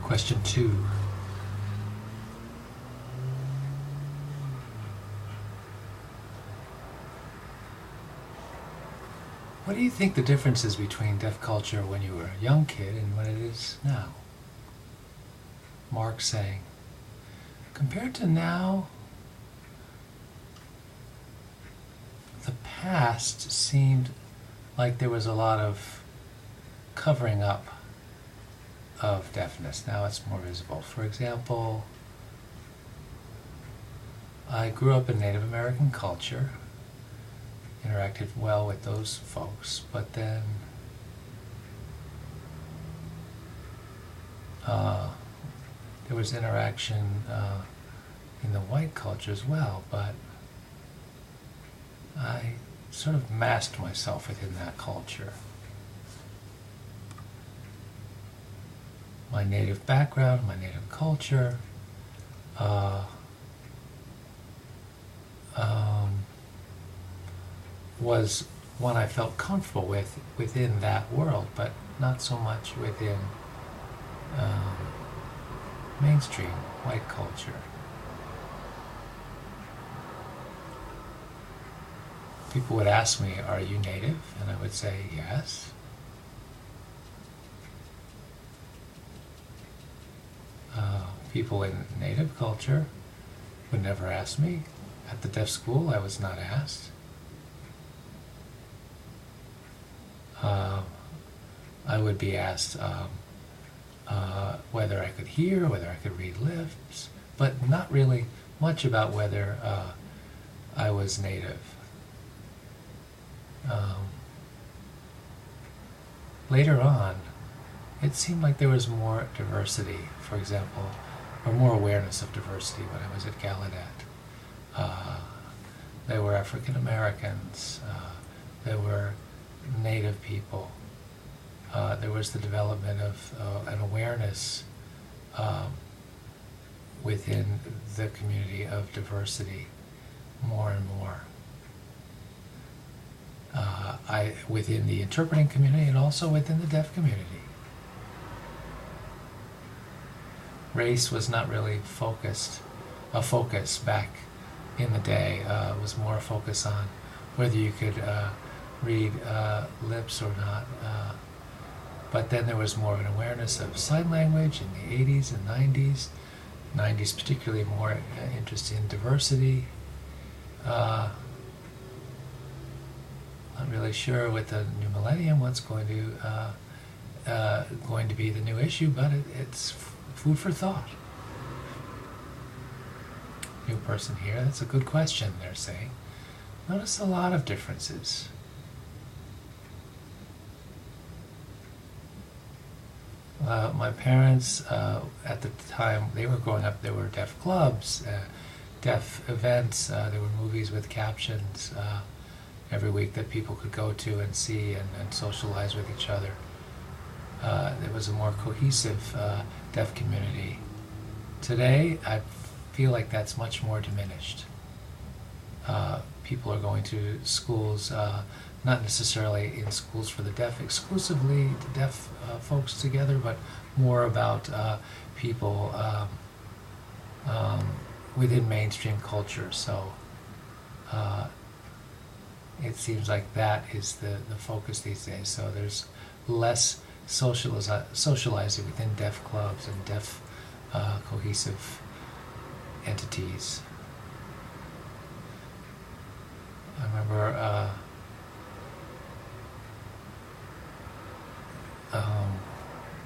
Question 2. What do you think the difference is between deaf culture when you were a young kid and what it is now? Mark saying, compared to now, the past seemed like there was a lot of covering up of deafness. Now it's more visible. For example, I grew up in Native American culture, interacted well with those folks, but then there was interaction in the white culture as well, but I sort of masked myself within that culture. My native background, my native culture, was one I felt comfortable with within that world, but not so much within mainstream white culture. People would ask me, "Are you native?" And I would say, "Yes." People in native culture would never ask me. At the deaf school, I was not asked. I would be asked whether I could hear, whether I could read lips, but not really much about whether I was native. Later on, it seemed like there was more diversity, for example, or more awareness of diversity when I was at Gallaudet. There were African Americans, there were Native people, there was the development of an awareness within the community of diversity more and more. Within the interpreting community and also within the deaf community. Race was not really a focus back in the day. It was more a focus on whether you could read lips or not. But then there was more of an awareness of sign language in the 80s and 90s. 90s particularly more interest in diversity. Not really sure with the new millennium what's going to be the new issue, but it's food for thought. New person here, that's a good question, they're saying. Notice a lot of differences. My parents, at the time they were growing up, there were deaf clubs, deaf events, there were movies with captions every week that people could go to and see and socialize with each other. There was a more cohesive deaf community. Today, I feel like that's much more diminished. People are going to schools, not necessarily in schools for the deaf exclusively, the deaf folks together, but more about people within mainstream culture. So it seems like that is the focus these days. So there's less socializing within deaf clubs and deaf cohesive entities. I remember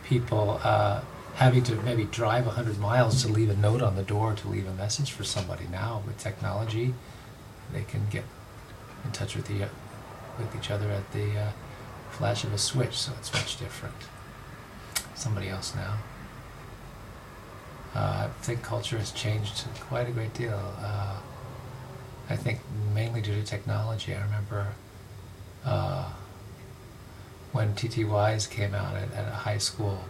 people having to maybe drive 100 miles to leave a note on the door to leave a message for somebody. Now with technology, they can get in touch with each other at the flash of a switch, so it's much different. Somebody else now. I think culture has changed quite a great deal. I think mainly due to technology. I remember when TTYs came out at a high school.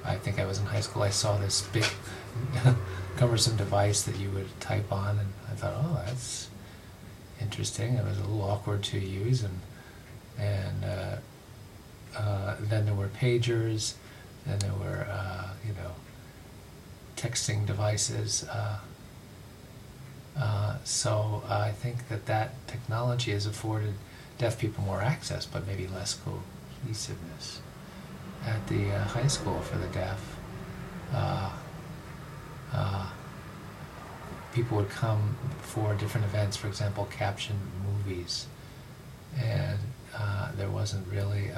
I think I was in high school. I saw this big cumbersome device that you would type on, and I thought, oh, that's interesting. It was a little awkward to use, and then there were pagers, then there were texting devices. So I think that technology has afforded deaf people more access, but maybe less cohesiveness. At the high school for the deaf, people would come for different events, for example, captioned movies, and there wasn't really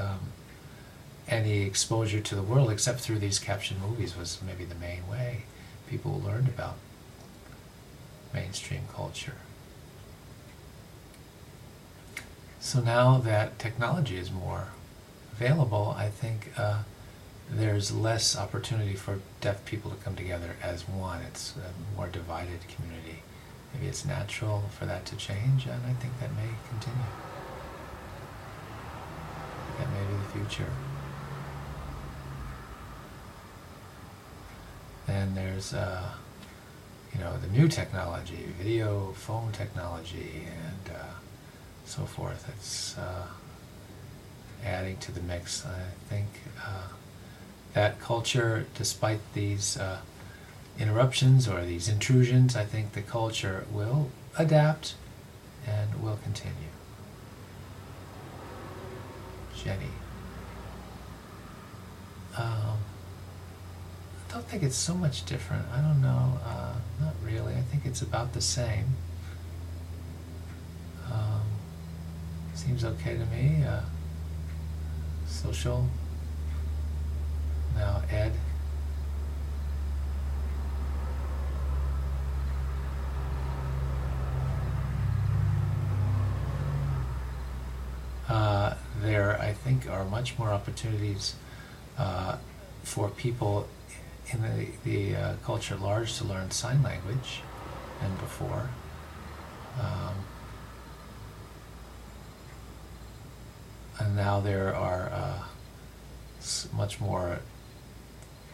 any exposure to the world except through these captioned movies was maybe the main way people learned about mainstream culture. So now that technology is more available, I think there's less opportunity for deaf people to come together as one. It's a more divided community. Maybe it's natural for that to change, and I think that may continue. That may be the future. Then there's the new technology, video, phone technology, and so forth. It's adding to the mix. I think that culture, despite these interruptions or these intrusions, I think the culture will adapt and will continue. Jenny. I don't think it's so much different. I don't know. Not really. I think it's about the same. Seems okay to me. Social. Now Ed. There, I think, are much more opportunities for people in the culture at large to learn sign language than before. And now there are much more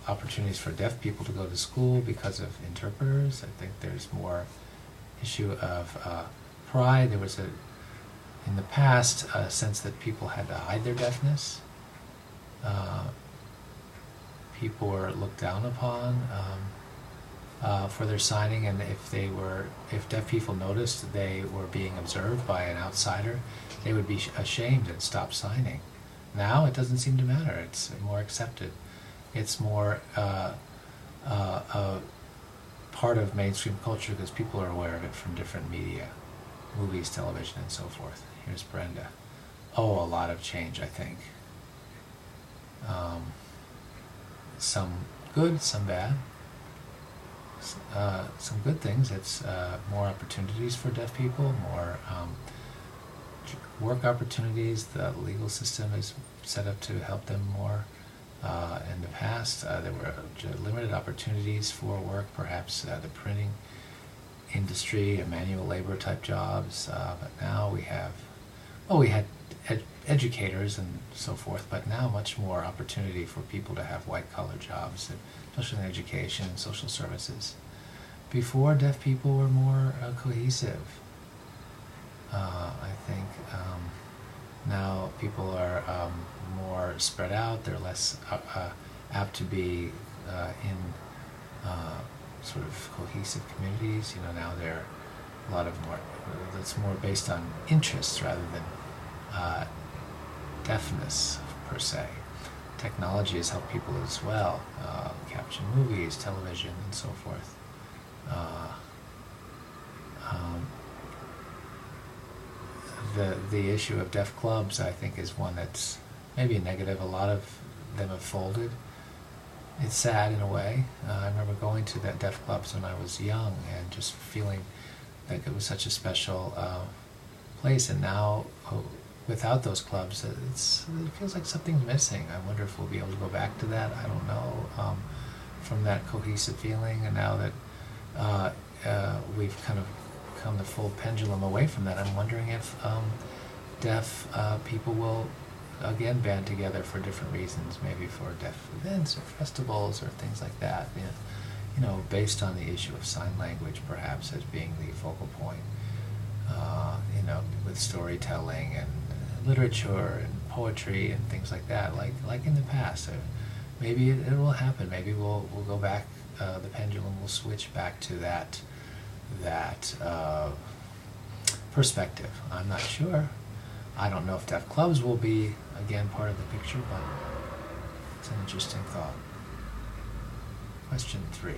opportunities for deaf people to go to school because of interpreters. I think there's more issue of pride. There was in the past a sense that people had to hide their deafness. People were looked down upon for their signing, and if deaf people noticed they were being observed by an outsider, they would be ashamed and stop signing. Now it doesn't seem to matter. It's more accepted. It's more a part of mainstream culture because people are aware of it from different media, movies, television, and so forth. Here's Brenda. Oh, a lot of change, I think. Some good, some bad. Some good things. It's more opportunities for deaf people, more work opportunities. The legal system is set up to help them more. In the past, there were limited opportunities for work, perhaps the printing industry, manual labor type jobs, but now we had educators and so forth, but now much more opportunity for people to have white-collar jobs, especially in education and social services. Before, deaf people were more cohesive. I think now people are more spread out. They're less apt to be in sort of cohesive communities. Now there are a lot of more, that's more based on interests rather than deafness per se. Technology has helped people as well, caption movies, television, and so forth. The issue of deaf clubs, I think, is one that's maybe a negative. A lot of them have folded. It's sad in a way. I remember going to that deaf clubs when I was young and just feeling like it was such a special place, and now without those clubs, it feels like something's missing. I wonder if we'll be able to go back to that. I don't know. From that cohesive feeling, and now that we've kind of come the full pendulum away from that, I'm wondering if deaf people will again band together for different reasons, maybe for deaf events or festivals or things like that. Based on the issue of sign language, perhaps as being the focal point. With storytelling and literature and poetry and things like that, like in the past. Maybe it will happen. Maybe we'll go back the pendulum will switch back to that perspective. I'm not sure. I don't know if deaf clubs will be, again, part of the picture, but it's an interesting thought. Question 3.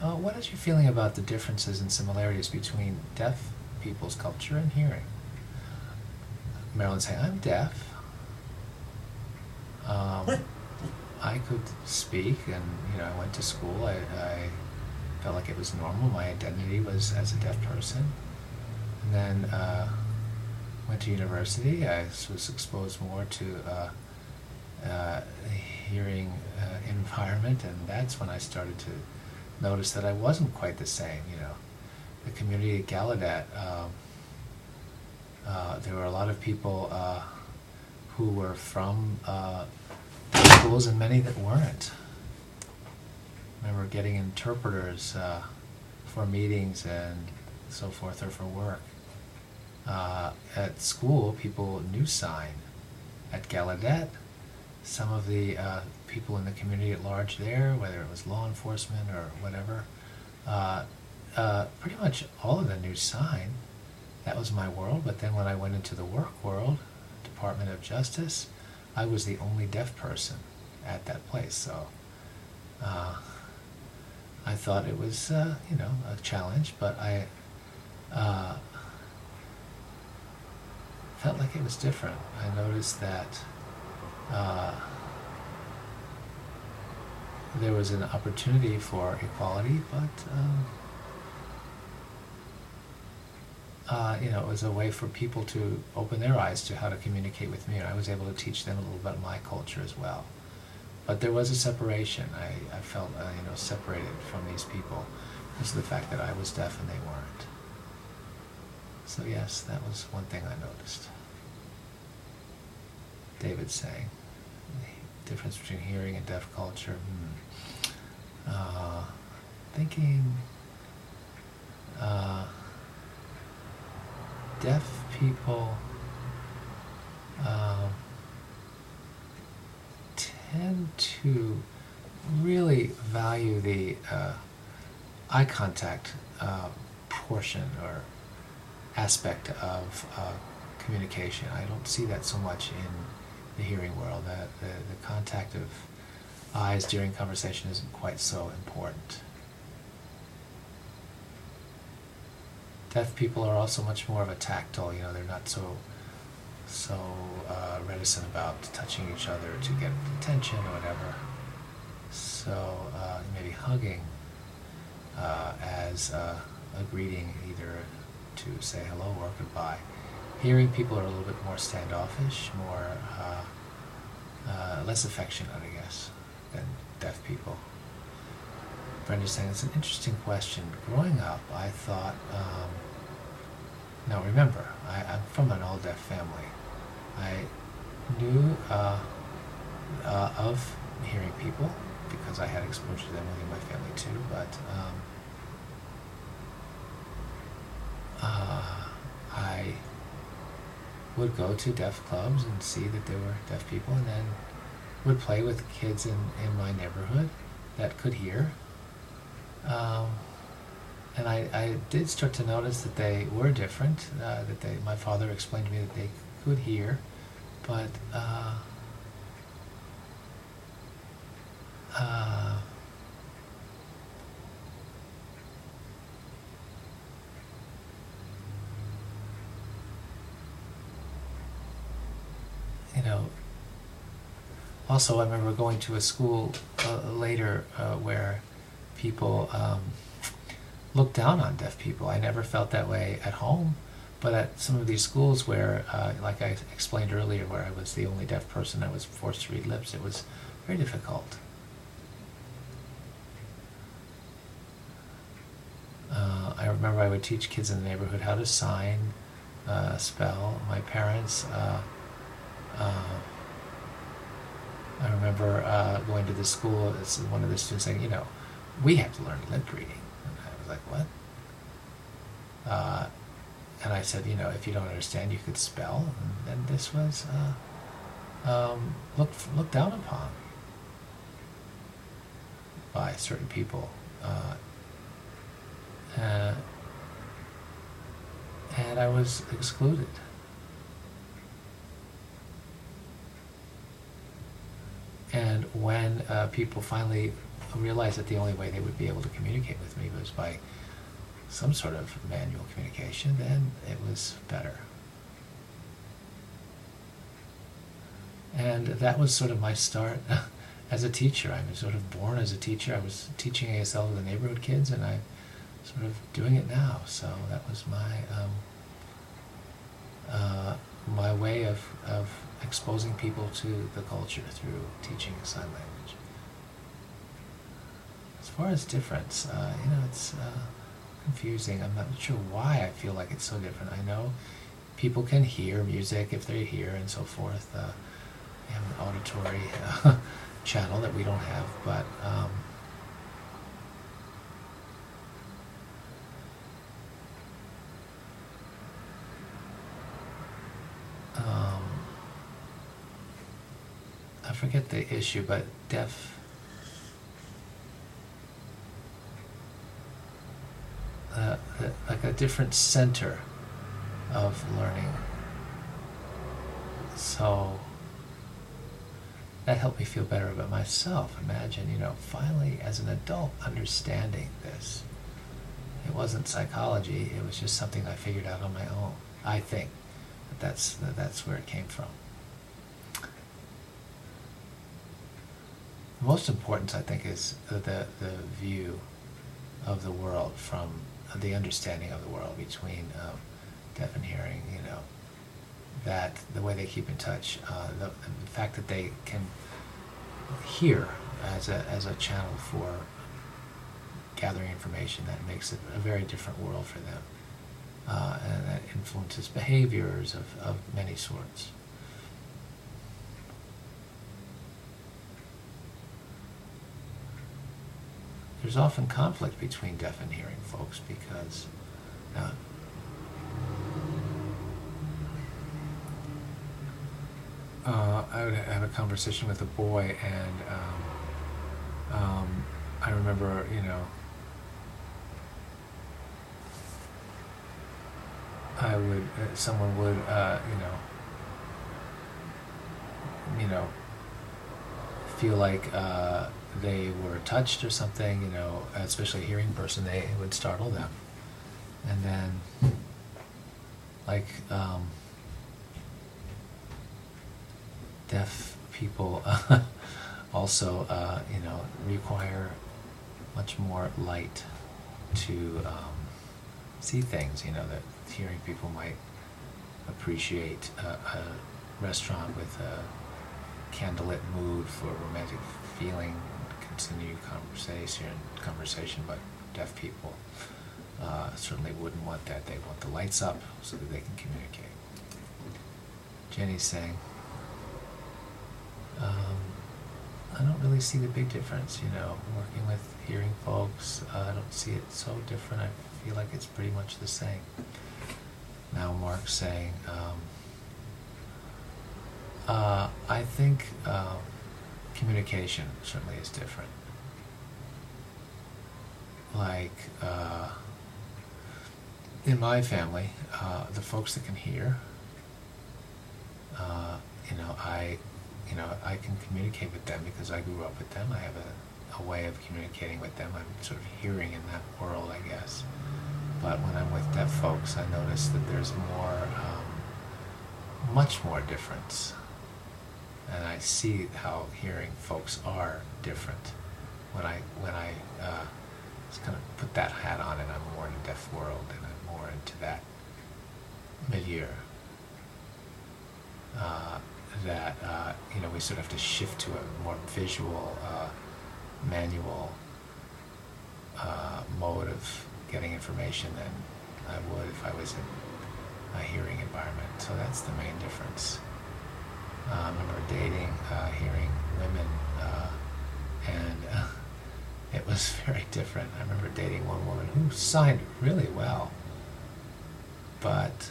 What is your feeling about the differences and similarities between deaf people's culture and hearing? Marilyn's saying, I'm deaf. I could speak, and I went to school. I felt like it was normal. My identity was as a deaf person. And then went to university. I was exposed more to hearing environment, and that's when I started to notice that I wasn't quite the same. The community at Gallaudet, there were a lot of people who were from schools and many that weren't. I remember getting interpreters for meetings and so forth, or for work. At school, people knew sign. At Gallaudet, some of the people in the community at large there, whether it was law enforcement or whatever, pretty much all of them knew sign. That was my world. But then when I went into the work world, Department of Justice, I was the only deaf person at that place. So I thought it was, a challenge, but I felt like it was different. I noticed that there was an opportunity for equality, but it was a way for people to open their eyes to how to communicate with me, and I was able to teach them a little bit of my culture as well. But there was a separation. I felt separated from these people because of the fact that I was deaf and they weren't. So yes, that was one thing I noticed. David's saying the difference between hearing and deaf culture. Thinking deaf people tend to really value the eye contact portion or aspect of communication. I don't see that so much in the hearing world. The contact of eyes during conversation isn't quite so important. Deaf people are also much more of a tactile. They're not so reticent about touching each other to get attention or whatever. So maybe hugging as a greeting, either to say hello or goodbye. Hearing people are a little bit more standoffish, more less affectionate, I guess, than deaf people. Brenda's saying it's an interesting question. Growing up, I thought. Now remember, I'm from an all-deaf family. I knew of hearing people because I had exposure to them within my family too, but I would go to deaf clubs and see that there were deaf people, and then would play with kids in my neighborhood that could hear. And I did start to notice that they were different, my father explained to me that they could hear, but also I remember going to a school later where people looked down on deaf people. I never felt that way at home, but at some of these schools where, like I explained earlier, where I was the only deaf person, I was forced to read lips, it was very difficult. I remember I would teach kids in the neighborhood how to sign, spell. My parents, I remember going to the school, one of the students saying, we have to learn lip reading. And I was like, what? And I said, if you don't understand, you could spell. And this was looked down upon by certain people. Uh, and I was excluded. And when people finally realized that the only way they would be able to communicate with me was by some sort of manual communication, then it was better. And that was sort of my start as a teacher. I was sort of born as a teacher. I was teaching ASL to the neighborhood kids, and I'm sort of doing it now. So that was my way of exposing people to the culture through teaching sign language. As far as difference, it's confusing. I'm not sure why I feel like it's so different. I know people can hear music if they're here and so forth. They have an auditory channel that we don't have, but I forget the issue, but deaf, like a different center of learning. So that helped me feel better about myself. Imagine, finally as an adult understanding this. It wasn't psychology, it was just something I figured out on my own. I think that's where it came from. The most important, I think, is the view of the world, from the understanding of the world between deaf and hearing, that the way they keep in touch, the fact that they can hear as a channel for gathering information, that makes it a very different world for them, and that influences behaviors of many sorts. There's often conflict between deaf and hearing folks because I would have a conversation with a boy, and I remember, someone would, feel like they were touched or something, especially a hearing person, it would startle them. And then, deaf people also, require much more light to see things, that hearing people might appreciate a restaurant with a candlelit mood for romantic feeling, continue conversation, but deaf people certainly wouldn't want that. They want the lights up so that they can communicate. Jenny's saying, I don't really see the big difference, working with hearing folks. I don't see it so different. I feel like it's pretty much the same. Now Mark's saying, I think communication certainly is different. In my family, the folks that can hear, I can communicate with them because I grew up with them. I have a way of communicating with them. I'm sort of hearing in that world, I guess. But when I'm with deaf folks, I notice that there's much more difference. And I see how hearing folks are different. When I just kind of put that hat on and I'm more in the deaf world and I'm more into that milieu. We sort of have to shift to a more visual, manual mode of getting information than I would if I was in a hearing environment. So that's the main difference. I remember dating hearing women, and it was very different. I remember dating one woman who signed really well, but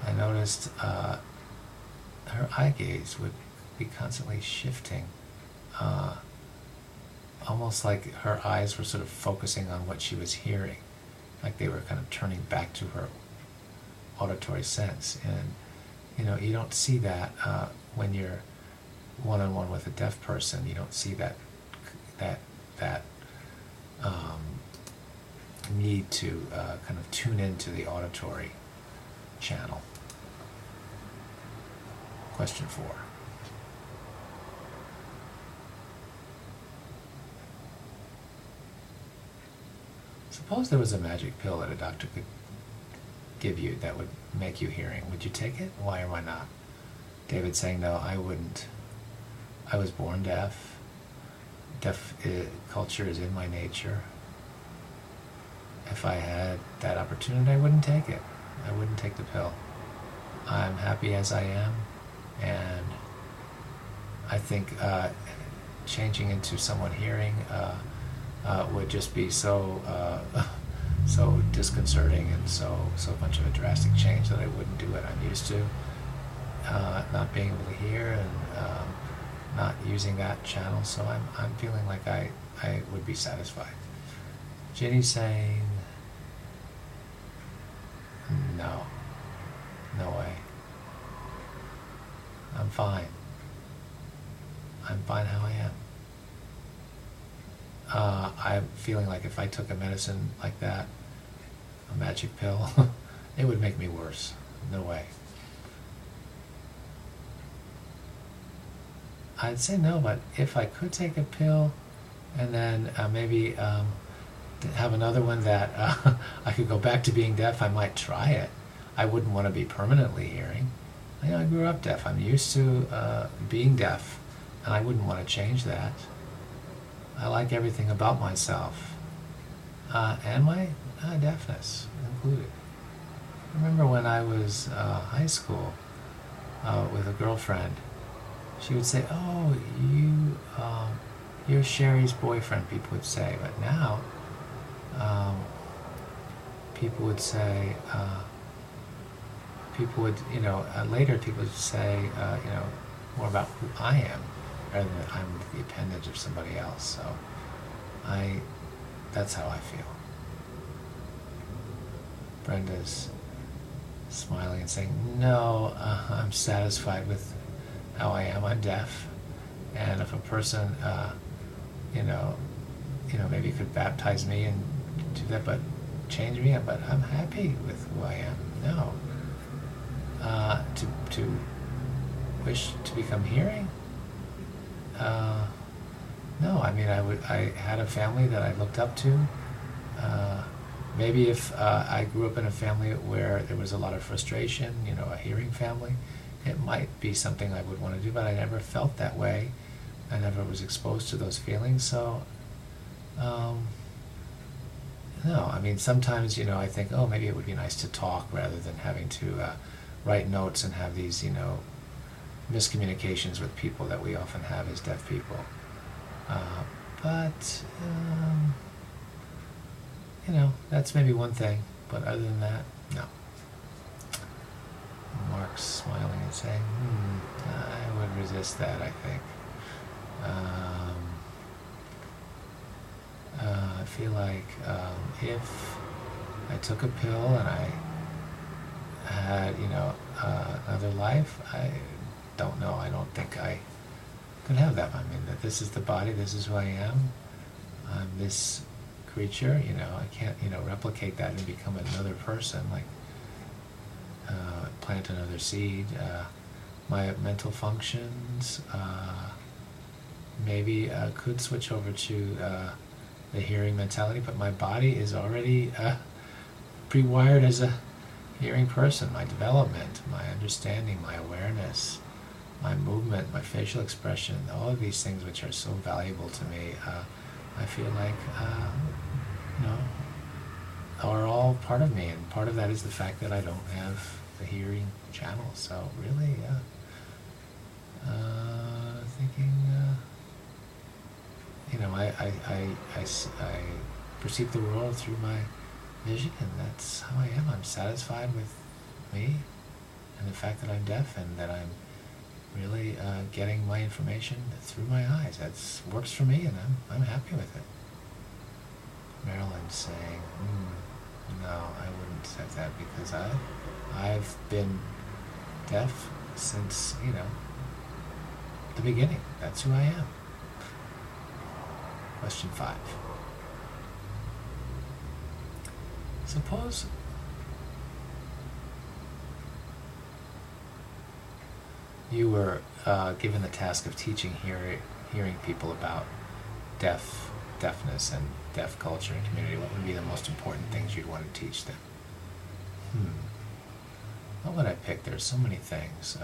I noticed noticed her eye gaze would be constantly shifting, almost like her eyes were sort of focusing on what she was hearing, like they were kind of turning back to her auditory sense. And you don't see that when you're one-on-one with a deaf person. You don't see that need to kind of tune into the auditory channel. Question 4. Suppose there was a magic pill that a doctor could give you that would make you hearing. Would you take it? Why or why not? David saying, no, I wouldn't. I was born deaf. Deaf culture is in my nature. If I had that opportunity, I wouldn't take it. I wouldn't take the pill. I'm happy as I am, and I think changing into someone hearing would just be so disconcerting and so much of a drastic change that I wouldn't do it. I'm used to not being able to hear and not using that channel, so I'm feeling like I would be satisfied. Ginny's saying, no way. I'm fine. I'm fine how I am. I'm feeling like if I took a medicine like that, a magic pill, it would make me worse. No way. I'd say no, but if I could take a pill and then maybe have another one that I could go back to being deaf, I might try it. I wouldn't want to be permanently hearing. I grew up deaf. I'm used to being deaf, and I wouldn't want to change that. I like everything about myself, and my deafness included. I remember when I was high school with a girlfriend, she would say, oh, you're Sherry's boyfriend, people would say. But now, people would say, later people would say, more about who I am, rather than I'm the appendage of somebody else. So that's how I feel. Brenda's smiling and saying, no, I'm satisfied with how I am. I'm deaf, and if a person, maybe could baptize me and do that, but change me, but I'm happy with who I am. No. To wish to become hearing? No, I mean, I had a family that I looked up to. Maybe if I grew up in a family where there was a lot of frustration, a hearing family, it might be something I would want to do, but I never felt that way. I never was exposed to those feelings, so no, I mean, sometimes, I think, oh, maybe it would be nice to talk rather than having to write notes and have these, miscommunications with people that we often have as deaf people. But that's maybe one thing, but other than that, no. Mark's smiling and saying, I would resist that, I think. I feel like if I took a pill and I had, another life, I don't know. I don't think I could have that. I mean, that this is the body, this is who I am. I'm this creature, I can't, replicate that and become another person, like plant another seed. My mental functions maybe could switch over to the hearing mentality, but my body is already pre-wired as a hearing person. My development, my understanding, my awareness, my movement, my facial expression, all of these things which are so valuable to me, I feel like, are all part of me, and part of that is the fact that I don't have the hearing channel. So really, thinking, I perceive the world through my vision, and that's how I am. I'm satisfied with me, and the fact that I'm deaf and that I'm really getting my information through my eyes. That works for me, and I'm happy with it. Marilyn's saying, no, I wouldn't accept that because I've been deaf since, the beginning. That's who I am. Question 5. Suppose you were given the task of teaching hearing people about deafness and deaf culture and community. What would be the most important things you'd want to teach them? What would I pick? There's so many things.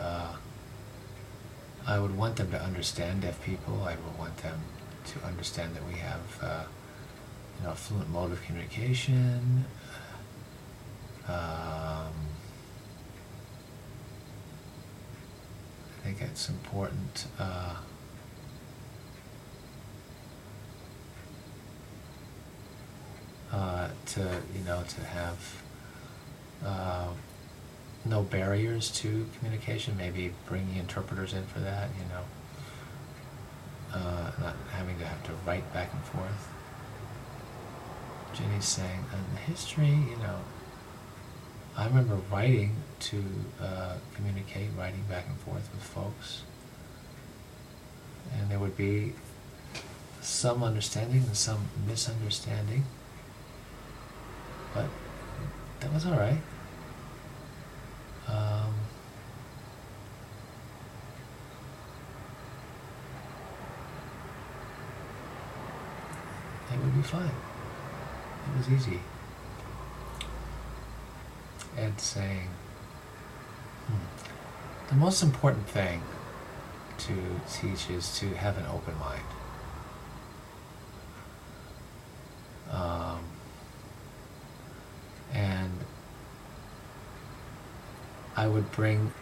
I would want them to understand deaf people. I would want them to understand that we have a fluent mode of communication. I think it's important to have no barriers to communication. Maybe bringing interpreters in for that. Not having to have to write back and forth. Jenny's saying, in the history, I remember writing to communicate, writing back and forth with folks. And there would be some understanding and some misunderstanding. But that was all right. It would be fine. It was easy. Ed saying, the most important thing to teach is to have an open mind. And I would bring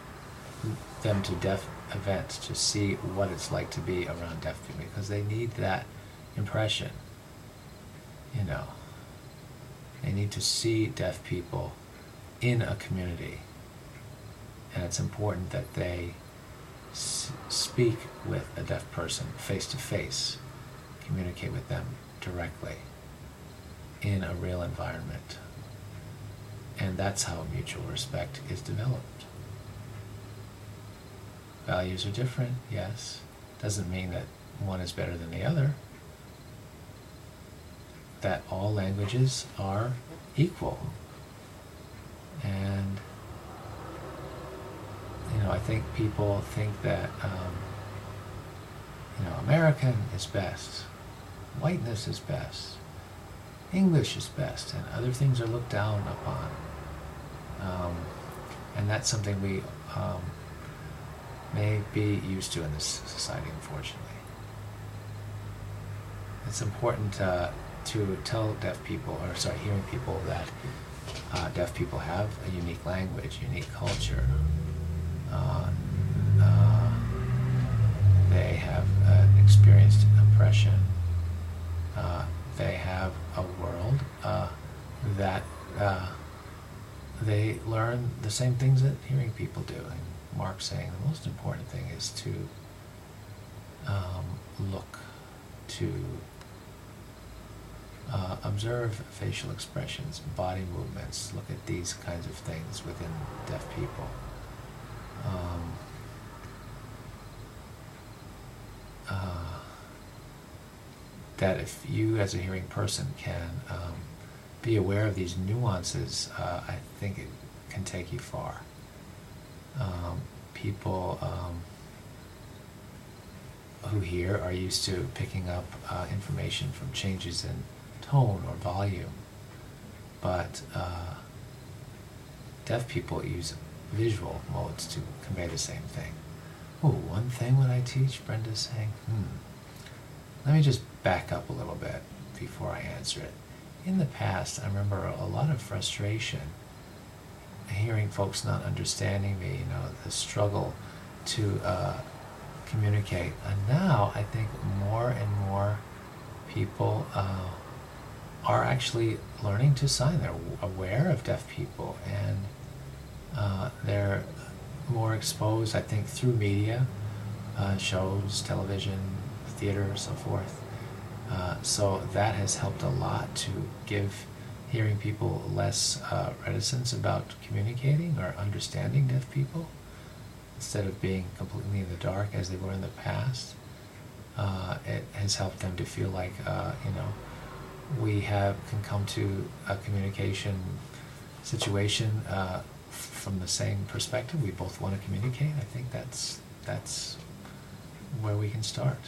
them to deaf events to see what it's like to be around deaf people, because they need that impression. They need to see deaf people in a community, and it's important that they speak with a deaf person face to face, communicate with them directly in a real environment. And that's how mutual respect is developed. Values are different, yes. Doesn't mean that one is better than the other. That all languages are equal. And, I think people think that, American is best, whiteness is best, English is best, and other things are looked down upon. And that's something we may be used to in this society, unfortunately. It's important to tell hearing people that deaf people have a unique language, unique culture. They have an experienced oppression. They have a world that they learn the same things that hearing people do. And Mark's saying the most important thing is to look, to observe facial expressions, body movements, look at these kinds of things within deaf people. That if you as a hearing person can be aware of these nuances, I think it can take you far. People who hear are used to picking up information from changes in tone or volume, but deaf people use visual modes to convey the same thing. Oh, one thing when I teach, Brenda's saying, let me just back up a little bit before I answer it. In the past, I remember a lot of frustration hearing folks not understanding me, the struggle to communicate. And now I think more and more people are actually learning to sign. They're aware of deaf people, and they're more exposed, I think, through media, shows, television, theater, so forth. So that has helped a lot to give hearing people less reticence about communicating or understanding deaf people, instead of being completely in the dark as they were in the past. It has helped them to feel like, we can come to a communication situation from the same perspective. We both want to communicate. I think that's where we can start.